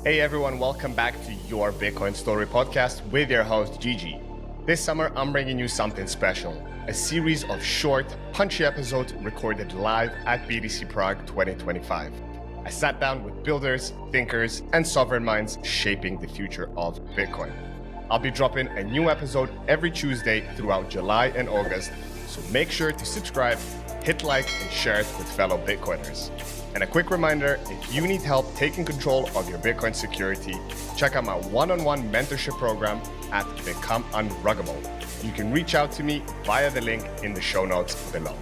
Hey everyone, welcome back to your Bitcoin Story podcast with your host Djuri. This summer, I'm bringing you something special, a series of short, punchy episodes recorded live at BTC Prague 2025. I sat down with builders, thinkers, and sovereign minds shaping the future of Bitcoin. I'll be dropping a new episode every Tuesday throughout July and August, so make sure to subscribe, hit like, and share it with fellow Bitcoiners. And a quick reminder, if you need help taking control of your Bitcoin security, check out my one-on-one mentorship program at Become Unruggable. You can reach out to me via the link in the show notes below.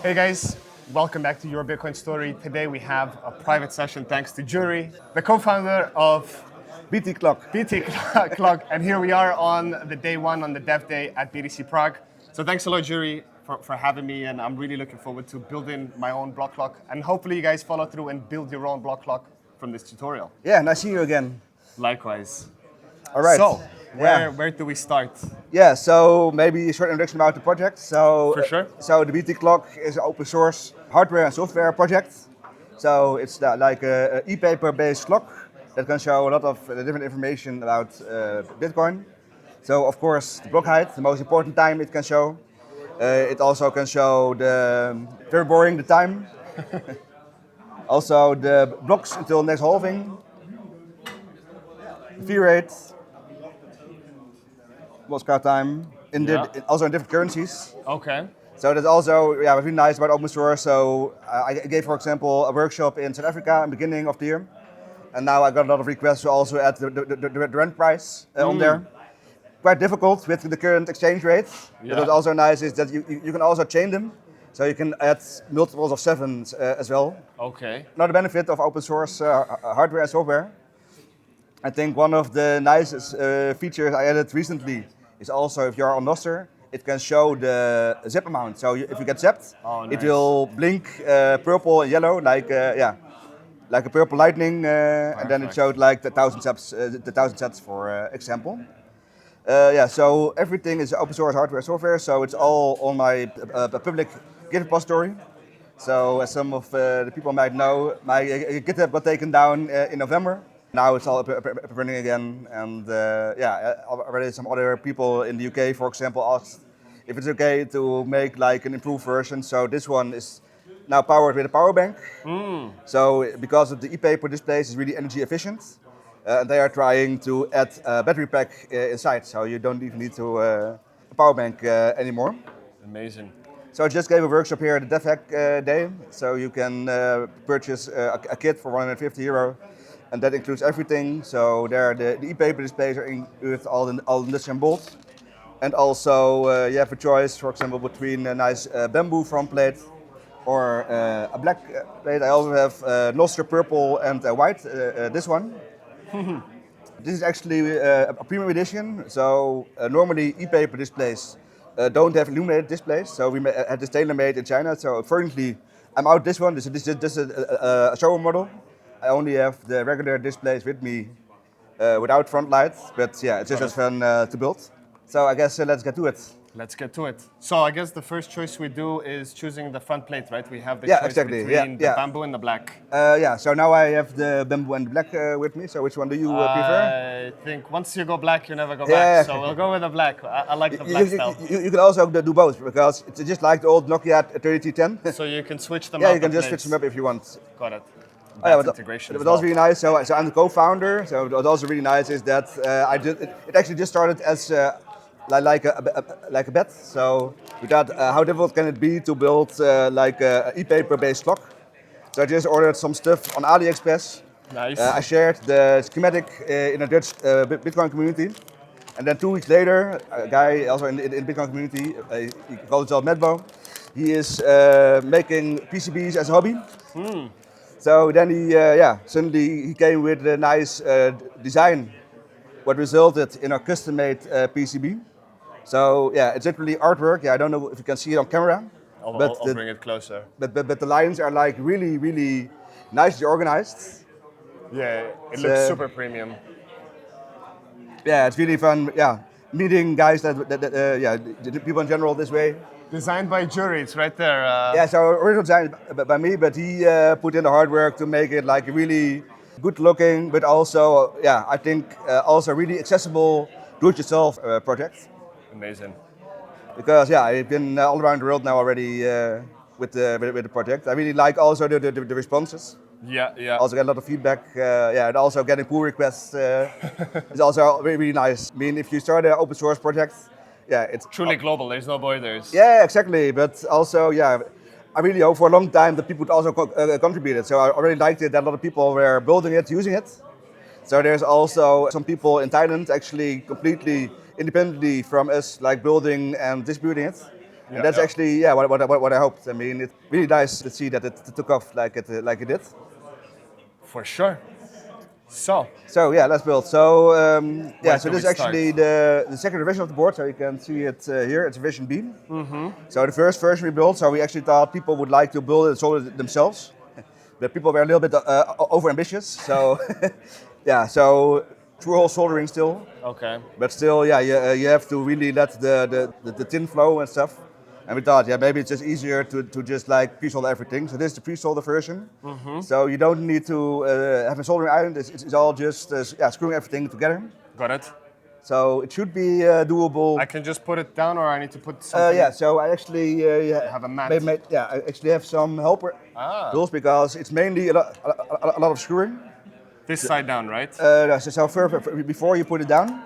Hey guys, welcome back to Your Bitcoin Story. Today we have a private session thanks to Djuri, the co-founder of BTCLOCK. And here we are on the day one, on the dev day at BTC Prague. So thanks a lot, Djuri, for having me, and I'm really looking forward to building my own block clock, and hopefully you guys follow through and build your own block clock from this tutorial. Yeah, nice seeing you again. Likewise. All right. So, where do we start? Yeah, so maybe a short introduction about the project. So, For sure. So the BTCLOCK is an open source hardware and software project. So it's like a e-paper based clock that can show a lot of different information about Bitcoin. So of course, the block height, the most important time it can show. It also can show very boring, the time. Also the blocks until next halving. The fee rate. Moscow time. Also in different currencies. Okay. So that's also really nice about open source. So I gave, for example, a workshop in South Africa in the beginning of the year. And now I got a lot of requests to also add the rent price on there. Quite difficult with the current exchange rate. Yeah. But what's also nice is that you can also chain them. So you can add multiples of 7 as well. Okay. Another benefit of open source hardware and software. I think one of the nicest features I added recently is also if you're on Nostr, it can show the zap amount. So if you get zapped, it will blink purple and yellow like a purple lightning, and then it showed like the 1,000 sats for example. So everything is open source hardware software, so it's all on my public GitHub repository. So as some of the people might know, my GitHub got taken down in November. Now it's all up and running again, and already some other people in the UK, for example, asked if it's okay to make like an improved version. So this one is now powered with a power bank. So because of the e-paper displays, it's really energy efficient. And they are trying to add a battery pack inside, so you don't even need a power bank anymore. Amazing. So I just gave a workshop here at the DevHack day, so you can purchase a kit for €150, and that includes everything. So there, the e-paper displays are with all the nuts and bolts, and also you have a choice, for example, between a nice bamboo front plate or a black plate. I also have Nostr purple and white. This one. This is actually a premium edition. So normally e-paper displays don't have illuminated displays. So we had this tailor-made in China. So currently I'm out this one. This is a showroom model. I only have the regular displays with me without front lights. But yeah, it's just as fun to build. So I guess let's get to it. Let's get to it. So I guess the first choice we do is choosing the front plate, right? We have the choice between the bamboo and the black. So now I have the bamboo and the black with me. So which one do you prefer? I think once you go black, you never go back. So we'll go with the black. I like the black style. You can also do both, because it's just like the old Nokia 3310. So you can switch them up. Yeah, you can just switch them up if you want. Got it. Integration. It was also really nice. So I'm the co-founder. So what was also really nice is that it actually just started as like a bet. So we thought, how difficult can it be to build like a e-paper based clock? So I just ordered some stuff on AliExpress. Nice. I shared the schematic in a Dutch Bitcoin community. And then 2 weeks later, a guy also in the Bitcoin community, he calls himself Medbo, he is making PCBs as a hobby. So then suddenly he came with a nice design, what resulted in a custom-made PCB. So yeah, it's literally artwork. Yeah, I don't know if you can see it on camera. I'll bring it closer. But the lines are like really, really nicely organized. Yeah, it looks super premium. Yeah, it's really fun. Yeah, meeting guys the people in general this way. Designed by Djuri, it's right there. Yeah, so original design by me, but he put in the hard work to make it like really good looking, but also, yeah, I think also really accessible do-it-yourself project. Amazing. Because yeah, I've been all around the world now already with the project. I really like also the responses. Yeah, yeah. Also get a lot of feedback. Yeah, and also getting pull requests is also really, really nice. I mean, if you start an open source project, yeah, it's Truly global, there's no borders. yeah, exactly. But also, yeah, I really hope for a long time that people would also contribute it. So I already liked it that a lot of people were building it, using it. So there's also some people in Thailand actually completely independently from us, like building and distributing it. Yeah, And that's yeah. actually yeah what I hoped. I mean, it's really nice to see that it took off like it did. For sure. So, So yeah, let's build. So yeah, Where so do this we is actually the second revision of the board. So you can see it here. It's version B. So the first version we built. So we actually thought people would like to build it and solve it themselves, but people were a little bit over ambitious. So yeah, so through hole soldering still. okay. But still, yeah, you have to really let the tin flow and stuff. And we thought, yeah, maybe it's just easier to just like pre-solder everything. So this is the pre-solder version. So you don't need to have a soldering iron. It's all just yeah, screwing everything together. Got it. So it should be doable. I can just put it down, or I need to put something. Yeah, so I actually Have a mat. yeah, I actually have some helper Ah. tools because it's mainly a lot of screwing. This side down, right? So before you put it down,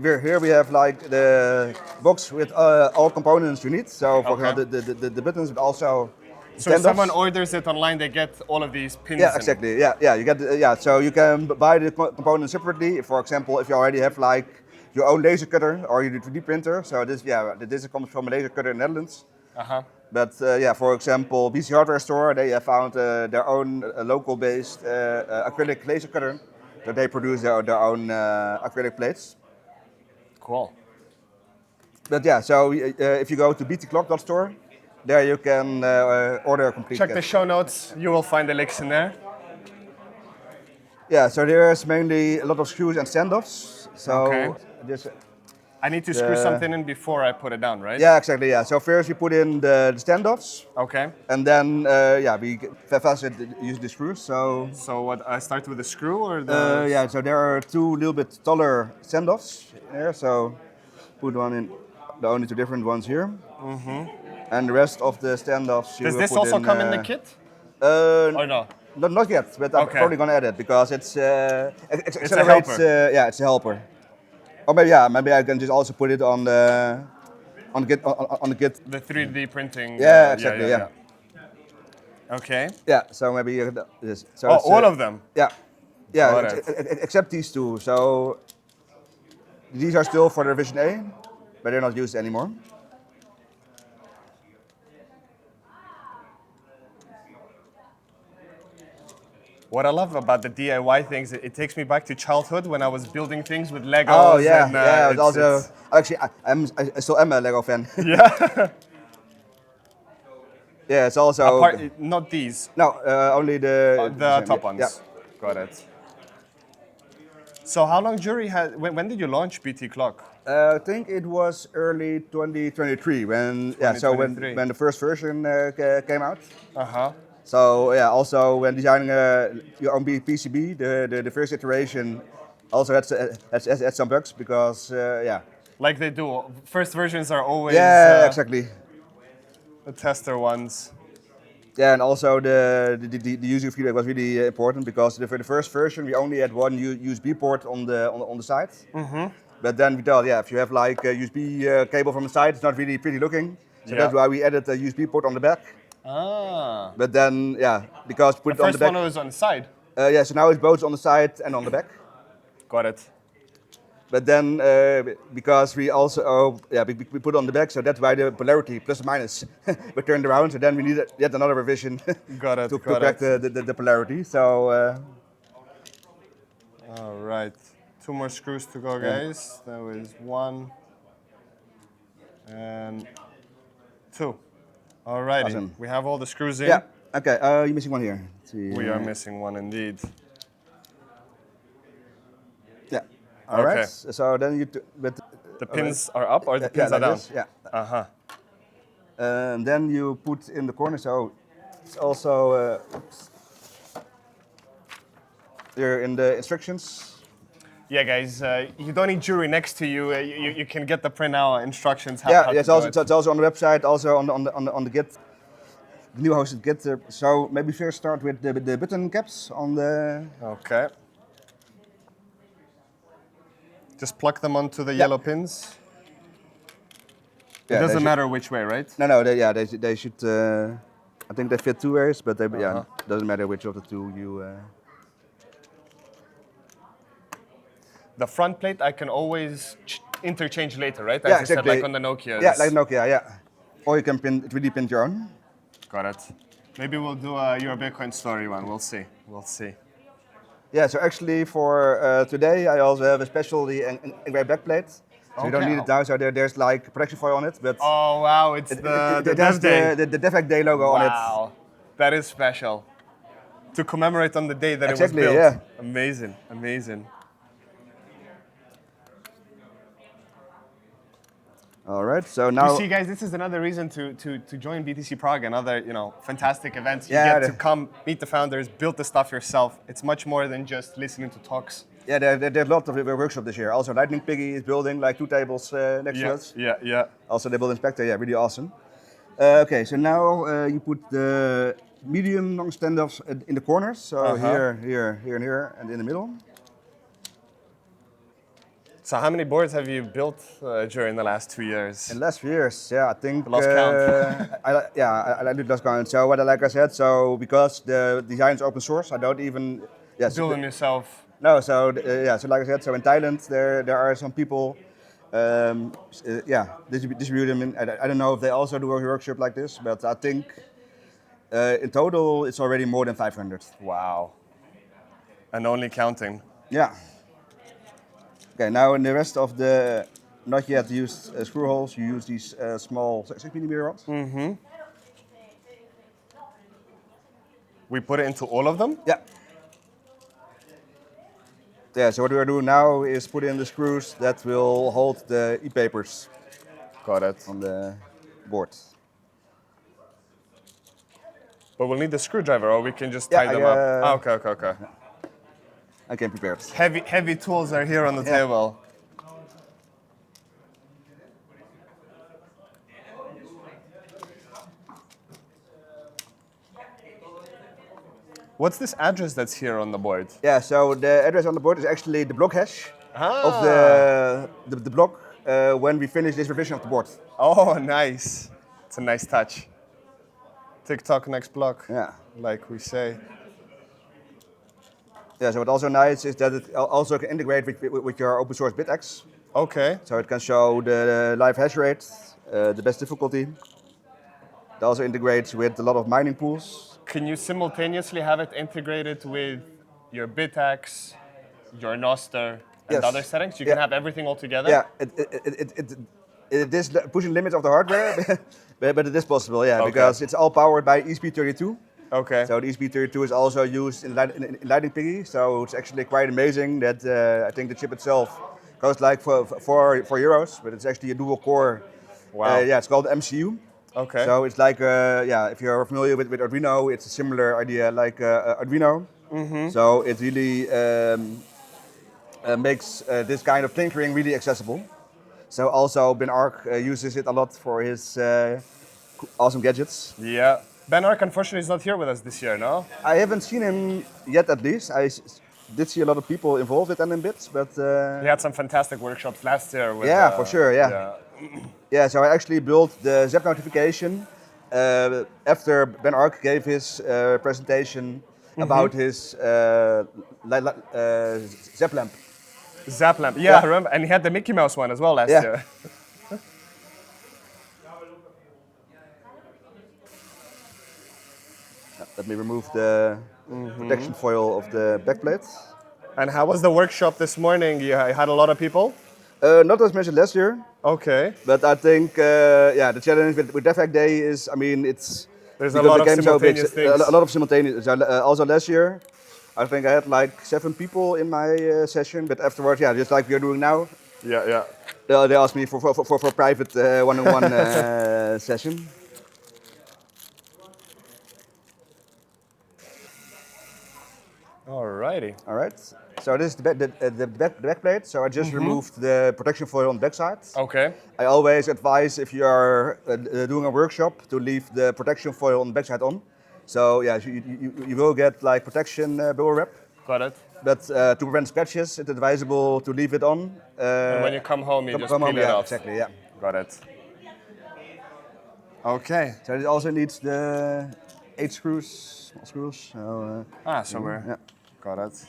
here we have like the box with all components you need. So for Okay. example, the buttons, but also So if standoffs. someone orders it online, they get all of these pins. Yeah, in it. exactly. Yeah. You get yeah. So you can buy the components separately. For example, if you already have like your own laser cutter or your 3D printer. So this comes from a laser cutter in the Netherlands. Uh-huh. But yeah, for example, BTC Hardware Store, they have found their own local-based acrylic laser cutter. So they produce their own acrylic plates. Cool. But yeah, so if you go to BTCLOCK.store, there you can order a complete Check kit. the show notes. You will find the links in there. Yeah, so there's mainly a lot of screws and standoffs. So Okay. this, I need to screw something in before I put it down, right? yeah, exactly. Yeah. So first we put in the standoffs, Okay. and then yeah, we first use the screws. So So what? I start with the screw or the? yeah, so there are two little bit taller standoffs here. So put one in, the only two different ones here. And the rest of the standoffs you Does will this put also in, come in the kit? Or no? Not yet, but I'm Okay. probably gonna add it because it's a accelerates. helper. Yeah, it's a helper. Or maybe I can just also put it on the kit. The 3D printing. Yeah, exactly. Yeah. Okay. Yeah. So maybe this. So Oh, it's, all of them. Yeah. Yeah. Got Except these two. So these are still for the revision A, but they're not used anymore. What I love about the DIY things, it takes me back to childhood when I was building things with Legos. Oh yeah, and, yeah. It's also it's- actually I still am a Lego fan. yeah. Yeah, it's also Not these, no only the top ones. Yeah. Got it. So how long Djuri had? When did you launch BT Clock? I think it was early 2023 when yeah. So 2023. when the first version came out. Uh huh. So yeah, also when designing your own PCB, the first iteration also had some bugs because yeah. Like they do. First versions are always Yeah, exactly. the tester ones. Yeah, and also the user feedback was really important because for the first version we only had one USB port on the side. But then we thought, yeah, if you have like a USB cable from the side, it's not really pretty looking. So Yeah. that's why we added a USB port on the back. Ah. But then, yeah, because put The it on the first back. one was on the side. Yeah, so now it's both on the side and on the back. Got it. But then, because we also, we put on the back, so that's why the polarity plus or minus were turned around. So then we needed yet another revision Got it. to got correct it. the polarity. So All right. 2 more screws to go, guys. That was 1 and 2. All righty. Awesome. We have all the screws in. yeah, okay. You're missing one here. Let's see. We are missing one indeed. Yeah. All right. Okay. So then but The pins are up or the pins yeah, are down? like this, yeah. Uh huh. And then you put in the corner, so it's also here in the instructions. Yeah, guys, you don't need Djuri next to you. You can get the printout instructions. How Yeah, to it's do also it. it's also on the website, also on the Git, the new hosted Git. So maybe first start with the button caps on the. Okay. Just plug them onto the yellow pins. Yeah, It doesn't matter which way, right? No, they should. I think they fit two ways, but yeah, doesn't matter which of the two you. The front plate I can always interchange later, right? As Yeah, you said, exactly. like on the Nokia. Yeah, like Nokia, yeah. Or you can 3D print your own. Got it. Maybe we'll do your Bitcoin story one. We'll see. We'll see. Yeah, so actually for today I also have a specially engraved backplate. So you don't need it now, so there's like protection foil on it, but Oh wow, it's the Dev Day. the DevHack Day logo on it. Wow, that is special. To commemorate on the day that Exactly, it was built. yeah. Amazing, amazing. All right, so now. You see, guys, this is another reason to join BTC Prague. Another fantastic events. You Yeah, get to come meet the founders, build the stuff yourself. It's much more than just listening to talks. Yeah, there's a lot of workshops this year. Also, Lightning Piggy is building like 2 tables next to us. Yeah. Also, they build Inspector, yeah, really awesome. Okay, so now you put the medium long standoffs in the corners. So here, and here, and in the middle. So how many boards have you built during the last 2 years? In the last few years, yeah, I think. Lost count. I did lost count. So like I said, so because the design is open source, I don't even. Yes. Build them yourself. No, so so like I said, so in Thailand there are some people, distribute them. I don't know if they also do a workshop like this, but I think in total it's already more than 500. Wow. And only counting. Yeah. Okay, now in the rest of the not yet used screw holes, you use these small 6mm rods. Mm-hmm. We put it into all of them? Yeah. Yeah, so what we're doing now is put in the screws that will hold the e-papers. Got it. On the board. But we'll need the screwdriver, or we can just tie them up. Okay. I came prepared. Heavy tools are here on the table. What's this address that's here on the board? Yeah, so the address on the board is actually the block hash of the block when we finish this revision of the board. Oh, nice. It's a nice touch. TikTok next block. Yeah. Like we say. Yeah, so what's also nice is that it also can integrate with your open source BitX. Okay. So it can show the live hash rate, the best difficulty. It also integrates with a lot of mining pools. Can you simultaneously have it integrated with your BitX, your Noster, and other settings? You can have everything all together? Yeah, it is pushing limits of the hardware, but it is possible, yeah, because it's all powered by ESP32. Okay. So the ESP32 is also used in Lightning Piggy, so it's actually quite amazing that I think the chip itself goes like for €4, but it's actually a dual core. Wow. It's called MCU. Okay. So it's like, if you're familiar with Arduino, it's a similar idea like Arduino. Mm-hmm. So it really makes this kind of tinkering really accessible. So also Ben Ark uses it a lot for his awesome gadgets. Yeah. Ben Ark unfortunately is not here with us this year, no? I haven't seen him yet, at least. I did see a lot of people involved with NMBits, but... He had some fantastic workshops last year. With, for sure, yeah. Yeah, so I actually built the ZAP notification after Ben Ark gave his presentation about his ZAP lamp. ZAP lamp, yeah, I remember. And he had the Mickey Mouse one as well last year. Let me remove the protection foil of the backplate. And how was the workshop this morning? You had a lot of people? Not as much as last year. Okay. But I think, the challenge with DevHack Day is, there's a lot of simultaneous things. A lot of simultaneous. Also last year, I think I had like 7 people in my session, but afterwards, just like we're doing now. Yeah. They asked me for private one-on-one session. Alrighty. All right. So this is the back plate. So I just removed the protection foil on the back side. Okay. I always advise if you are doing a workshop to leave the protection foil on the back side on. So yeah, you will get like protection bubble wrap. Got it. But to prevent scratches, it's advisable to leave it on. And when you come home, you just peel it yeah, off. exactly, yeah. Got it. Okay. So it also needs the 8 screws, small screws. So, somewhere. Yeah. Got it.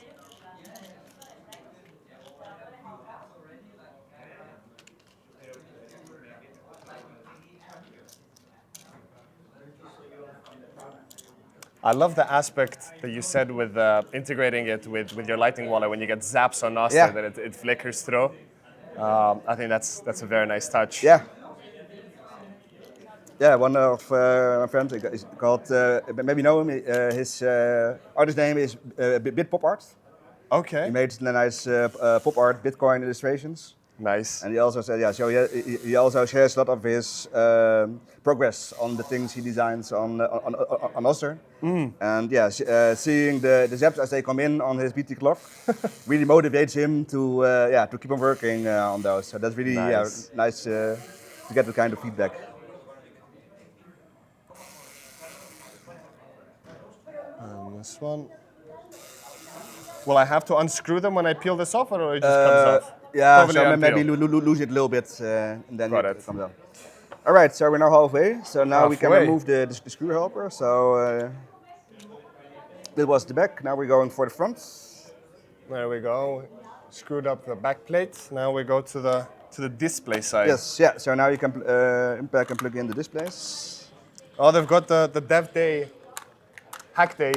I love the aspect that you said with integrating it with your lightning wallet when you get zaps on Noster, Yeah. that it flickers through. I think that's a very nice touch. Yeah. Yeah, one of my friends is called, maybe you know him, his artist name is Bit Pop Art. Okay. He made nice pop art, Bitcoin illustrations. Nice. And he also said, yeah, so he also shares a lot of his progress on the things he designs on Noster. And yeah, seeing the zaps as they come in on his BTCLOCK really motivates him to keep on working on those. So that's really nice to get that kind of feedback. And this one. Will I have to unscrew them when I peel this off, or it just comes off? Yeah, Probably so unpeel. maybe lose it a little bit, and then Got it it. comes out. All right, so we're now halfway. So now we can Halfway. remove the screw helper. So that was the back. Now we're going for the front. There we go. Screwed up the back plate. Now we go to the display side. Yes, yeah. So now you can impact and plug in the displays. Oh, they've got the dev day, hack day.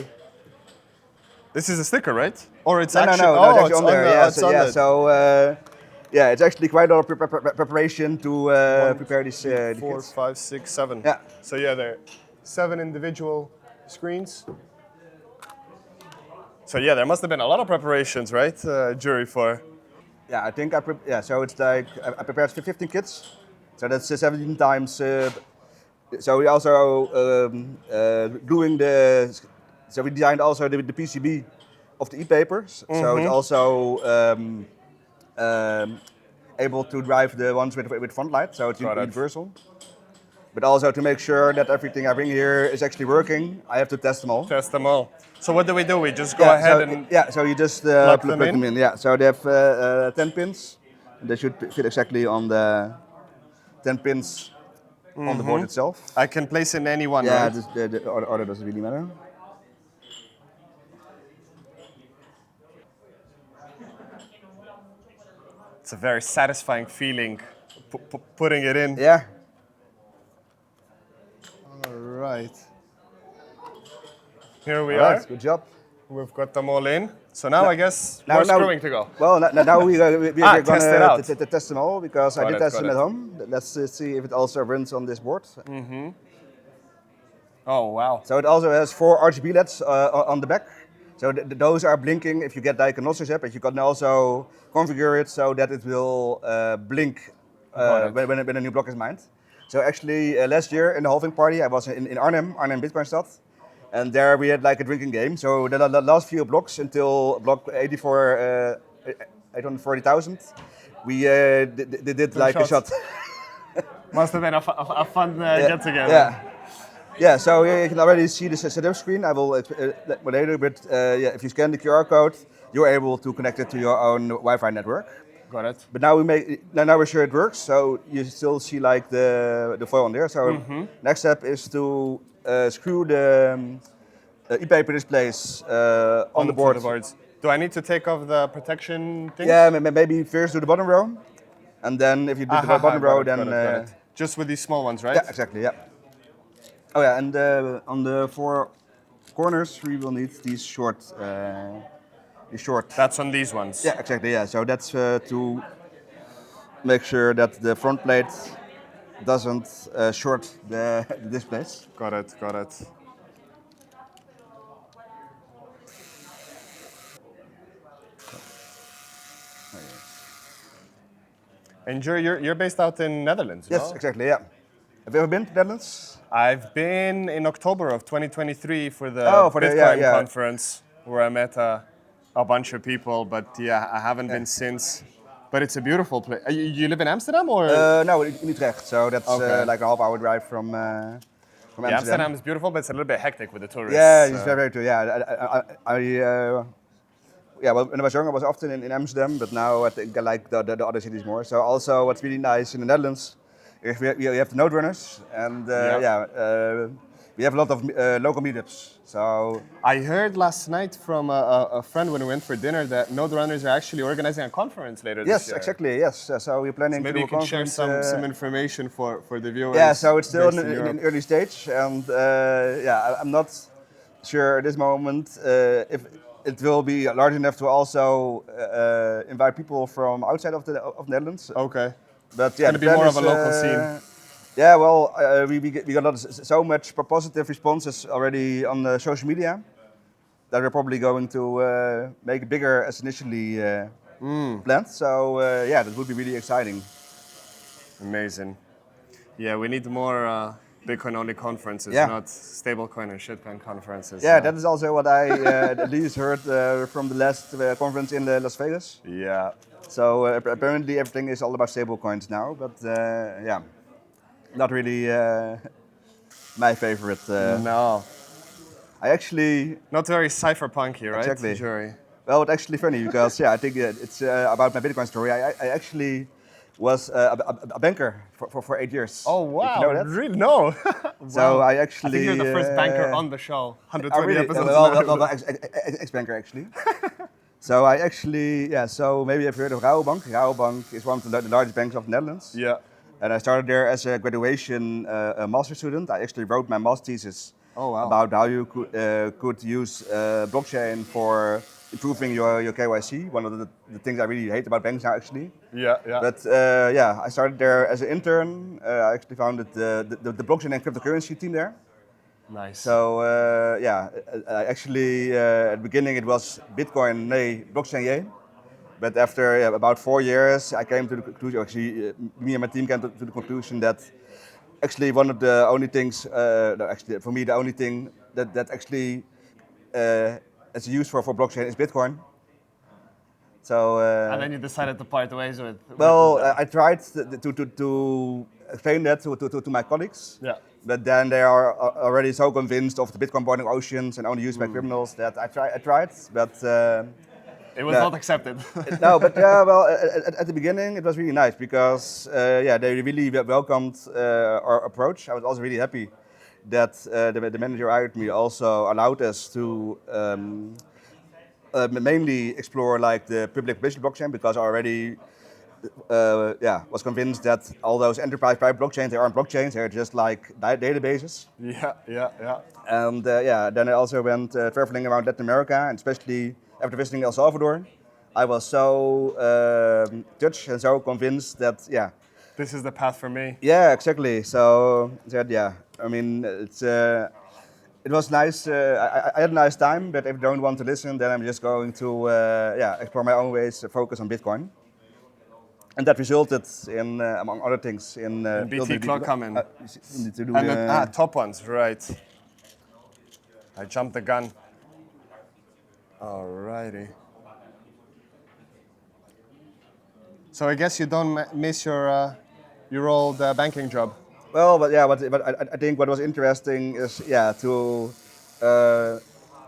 This is a sticker, right? Or it's actually no, it's actually on there. Yeah, It's actually quite a lot of preparation to prepare these. 4, kits. 5, 6, 7. Yeah. So yeah, there are 7 individual screens. So yeah, there must have been a lot of preparations, right, Djuri, for? Yeah, I think so it's like I prepared 15 kits, so that's 17 times. So we also doing the. So we designed also the PCB of the e-papers. So it's also able to drive the ones with front light. So it's universal. But also to make sure that everything I bring here is actually working, I have to test them all. Test them all. So what do? We just go ahead and so you just plug them in. Yeah. So they have 10 pins. They should fit exactly on the 10 pins on the board itself. I can place in any one, Yeah, right? the order doesn't really matter. It's a very satisfying feeling putting it in. Yeah. All right. Here we All right, are. good job. We've got them all in. So now I guess now- more now- screwing to go. Well, now we're going test it out. to test them all because I Got did it, test got them it. at home. Let's see if it also runs on this board. Oh, wow. So it also has 4 RGB LEDs on the back. So those are blinking if you get like a Noster zap, but you can also configure it so that it will blink when a new block is mined. So actually last year in the halving party, I was in Arnhem Bitcoin Stad. And there we had like a drinking game. So the last few blocks until block 840,000, we did like a shot. Must have been a fun get together. Yeah. Yeah, so you can already see the setup screen. I will later, but if you scan the QR code, you're able to connect it to your own Wi-Fi network. Got it. But now we're sure it works. So you still see like the foil on there. So next step is to screw the e-paper displays on the board. Do I need to take off the protection thing? Yeah, maybe first do the bottom row, and then if you do the bottom row, then got it. Just with these small ones, right? Yeah, exactly. Yeah. Oh yeah, and on the 4 corners we will need these short. That's on these ones. Yeah, exactly. Yeah, so that's to make sure that the front plate doesn't short the displays. Got it. Got it. And you're based out in Netherlands, Yes, no? exactly. Yeah. Have you ever been to Netherlands? I've been in October of 2023 for the Oh, Bitcoin yeah. conference where I met a bunch of people, but yeah, I haven't been since. But it's a beautiful place. You live in Amsterdam or? No, in Utrecht. So that's Okay. like a half-hour drive from Yeah, Amsterdam. Amsterdam is beautiful, but it's a little bit hectic with the tourists. Yeah, it's very true. Yeah, yeah. Well, when I was young, I was often in Amsterdam, but now I think I like the other cities more. So also, what's really nice in the Netherlands, is we have the node runners, and we have a lot of local meetups. So I heard last night from a friend when we went for dinner that Node Runners are actually organizing a conference later this yes, year. exactly. Yes. So we're planning Maybe to do you a can share conference. some information for the viewers. Yeah, so it's still based in Europe. an early stage, and I'm not sure at this moment if it will be large enough to also invite people from outside of the Netherlands. Okay. But yeah, Gonna be more of a local scene. Yeah, well, we got so much positive responses already on social media that we're probably going to make it bigger as initially planned. So yeah, that would be really exciting. Amazing. Yeah, we need more Bitcoin-only conferences, Yeah. not stablecoin and shitcoin conferences. Yeah, that is also what I at least heard from the last conference in Las Vegas. Yeah. So apparently everything is all about stablecoins now, but yeah, not really my favorite. No. I actually, Not very cypherpunky, right? Exactly. Djuri? well, it's actually funny because yeah, I think it's about my Bitcoin story. I actually was a banker for 8 years. Oh Did wow! you know that? Really? No. So I I actually. think you're the first banker on the show. 120 Oh, really? episodes. Well, ex-banker actually. So I actually, yeah, so maybe you've heard of Rabobank. Rabobank is one of the largest banks of the Netherlands. Yeah. And I started there as a graduation master student. I actually wrote my master thesis Oh, wow. about how you could use blockchain for improving your KYC. One of the things I really hate about banks now, actually. Yeah, yeah. But yeah, I started there as an intern. I actually founded the blockchain and cryptocurrency team there. Nice. So yeah, I actually at the beginning it was Bitcoin, nay, blockchain, yay. But after about 4 years, I came to the conclusion. Actually, me and my team came to the conclusion that actually one of the only things, no, actually for me, the only thing that actually is used for blockchain is Bitcoin. So and then you decided to part ways with. well, with that. I tried to explain that to my colleagues. Yeah. But then they are already so convinced of the Bitcoin boarding oceans and only used by criminals that I tried, but It was no. not accepted. no. But yeah, well, at the beginning it was really nice because yeah, they really welcomed our approach. I was also really happy that the manager hired me also allowed us to mainly explore like the public blockchain because I already yeah, was convinced that all those enterprise private blockchains, they aren't blockchains, they're just like databases. Yeah, yeah, yeah. And yeah, then I also went traveling around Latin America, and especially after visiting El Salvador, I was so touched and so convinced that yeah, This is the path for me. yeah, exactly. So that yeah, I mean it's. It was nice. I had a nice time, but if you don't want to listen, then I'm just going to yeah, explore my own ways, focus on Bitcoin. And that resulted in, among other things, in BTCLOCK coming. you need to do And the, top ones, right. I jumped the gun. Alrighty. So I guess you don't miss your old banking job. well, but yeah, but I think what was interesting is yeah to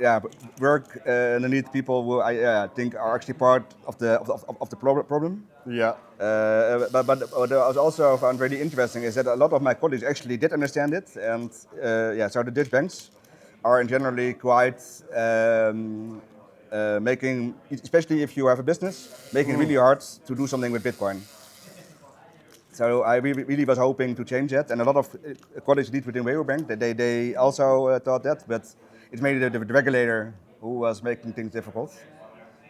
yeah work underneath people who I think are actually part of the problem. Yeah. But what I was also found really interesting is that a lot of my colleagues actually did understand it, and yeah, so the Dutch banks are in generally quite making, especially if you have a business, making it really hard to do something with Bitcoin. So I really was hoping to change that, and a lot of colleagues did within Rabobank. They also thought that, but it's mainly the regulator who was making things difficult.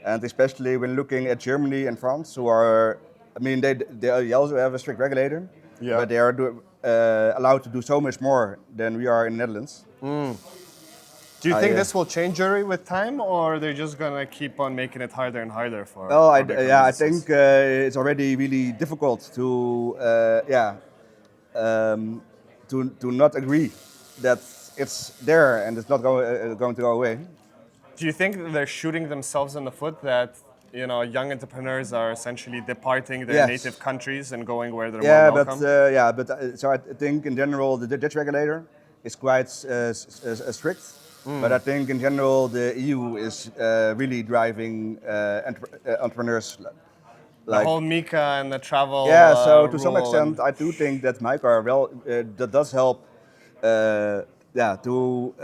And especially when looking at Germany and France, who are, I mean, they also have a strict regulator, Yeah. but they are allowed to do so much more than we are in the Netherlands. Do you think I, this will change, Djuri, with time, or they're just gonna keep on making it harder and harder for? Well, for Bitcoin yeah, I businesses? think it's already really difficult to, yeah, to not agree that it's there and it's not going to go away. Do you think that they're shooting themselves in the foot that young entrepreneurs are essentially departing their Yes. native countries and going where they're Yeah, more but welcome? so I think in general the Dutch regulator is quite strict. But I think in general the EU is really driving entrepreneurs. The whole Mika and the travel Yeah, so to some rule extent, I do think that MICA that does help. Yeah, to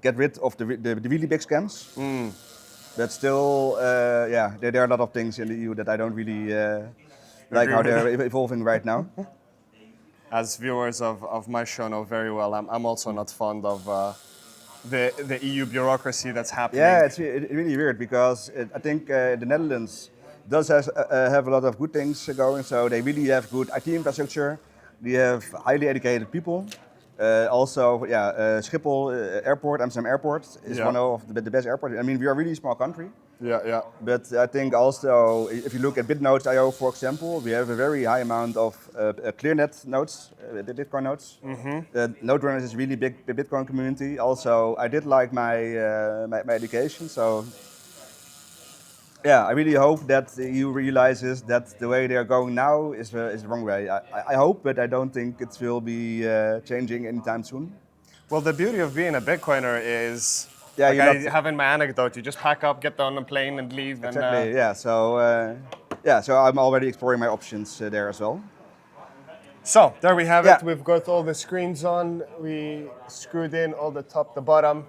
get rid of the really big scams. But still, yeah, there are a lot of things in the EU that I don't really like how they're evolving right now. As viewers of my show know very well, I'm also not fond of the EU bureaucracy that's happening. Yeah, it's really weird because I think the Netherlands does have a lot of good things going. So they really have good IT infrastructure. They have highly educated people. Also, yeah, Schiphol Airport, Amsterdam Airport is one of the best airports. I mean, we are a really small country. Yeah. But I think also, if you look at BitNodes.io, for example, we have a very high amount of ClearNet nodes, the Bitcoin nodes. Node runners is really big, the Bitcoin community. Also, I did like my education, so yeah, I really hope that the EU realizes that the way they are going now is the wrong way. I hope, but I don't think it will be changing anytime soon. Well, the beauty of being a Bitcoiner is, Yeah, like I have in my anecdote, you just pack up, get on a plane, and leave. Exactly. And, yeah. So I'm already exploring my options there as well. So there we have Yeah. it. We've got all the screens on. We screwed in all the top, the bottom.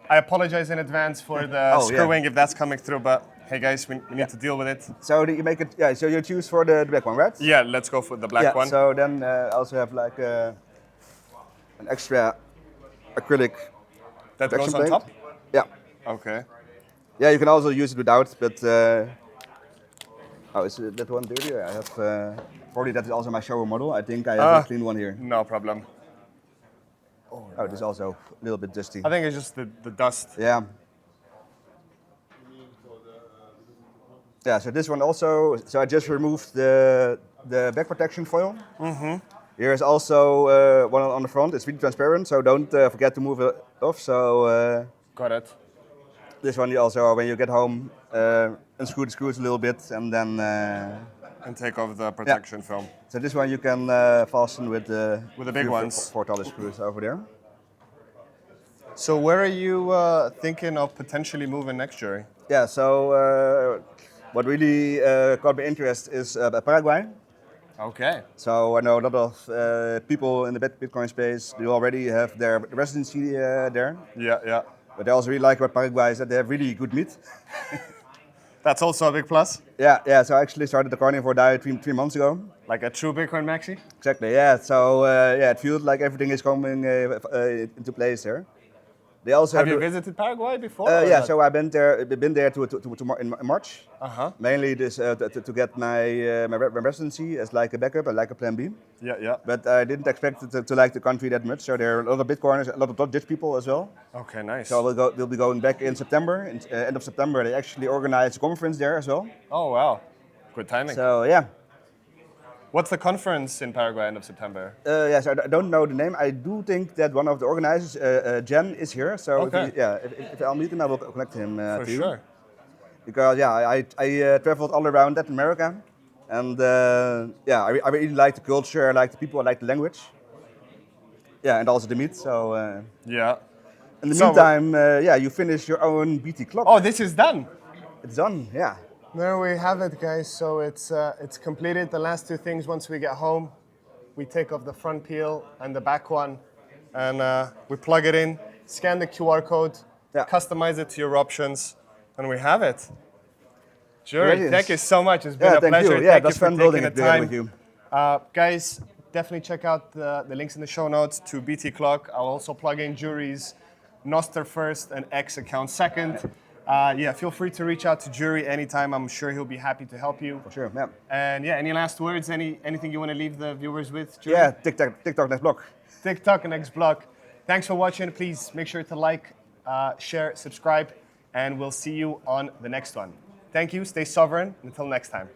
I apologize in advance for the screwing if that's coming through, but hey guys, we need to deal with it. So you make it. Yeah. So you choose for the black one, right? Yeah, let's go for the black one. So then I also have like an extra acrylic That goes on plate. top? Yeah. Okay. Yeah, you can also use it without, but oh, is that one dirty? I have probably that is also my shower model. I think I have a clean one here. No problem. Oh, this is also a little bit dusty. I think it's just the dust. Yeah. Yeah, so this one also, so I just removed the back protection foil. Here is also one on the front, it's really transparent, so don't forget to move it off. So Got it. this one you also, when you get home, unscrew the screws a little bit and then... and take off the protection film. So this one you can fasten with the big ones. 4 taller screws over there. So where are you thinking of potentially moving next, Djuri? Yeah, so what really caught my interest is Paraguay. Okay. So I know a lot of people in the Bitcoin space, they already have their residency there. Yeah. But I also really like about Paraguay is that they have really good meat. That's also a big plus. Yeah. So I actually started the carnivore diet 3 months ago. Like a true Bitcoin maxi? Exactly. Yeah. So it feels like everything is coming into place there. They also have you visited Paraguay before? Yeah. So I've been there in March. Mainly this to get my residency as like a backup and like a plan B. Yeah. But I didn't expect to like the country that much. So there are a lot of Bitcoiners, a lot of Dutch people as well. Okay, nice. So we'll be going back in September. End of September, they actually organize a conference there as well. Oh wow, good timing. So yeah. What's the conference in Paraguay end of September? Yes, I don't know the name. I do think that one of the organizers, Jen, is here. So if I'll meet him, I will connect him For to you. sure. Because I traveled all around Latin America, and I really like the culture, I like the people, I like the language. Yeah, and also the meat. So yeah. In the meantime, you finish your own BT clock. Oh, this is done. It's done. Yeah. There we have it, guys. So it's completed. The last 2 things, once we get home, we take off the front peel and the back one, and we plug it in, scan the QR code, customize it to your options, and we have it. Djuri, thank you so much. It's been a pleasure. Thank you for for taking the time. With you. Guys, definitely check out the links in the show notes to BTCLOCK. I'll also plug in Djuri's Noster first and X account second. Feel free to reach out to Djuri anytime. I'm sure he'll be happy to help you. For sure, yeah. And any last words? Anything you want to leave the viewers with, Djuri? Yeah, TikTok next block. TikTok next block. Thanks for watching. Please make sure to like, share, subscribe, and we'll see you on the next one. Thank you. Stay sovereign. Until next time.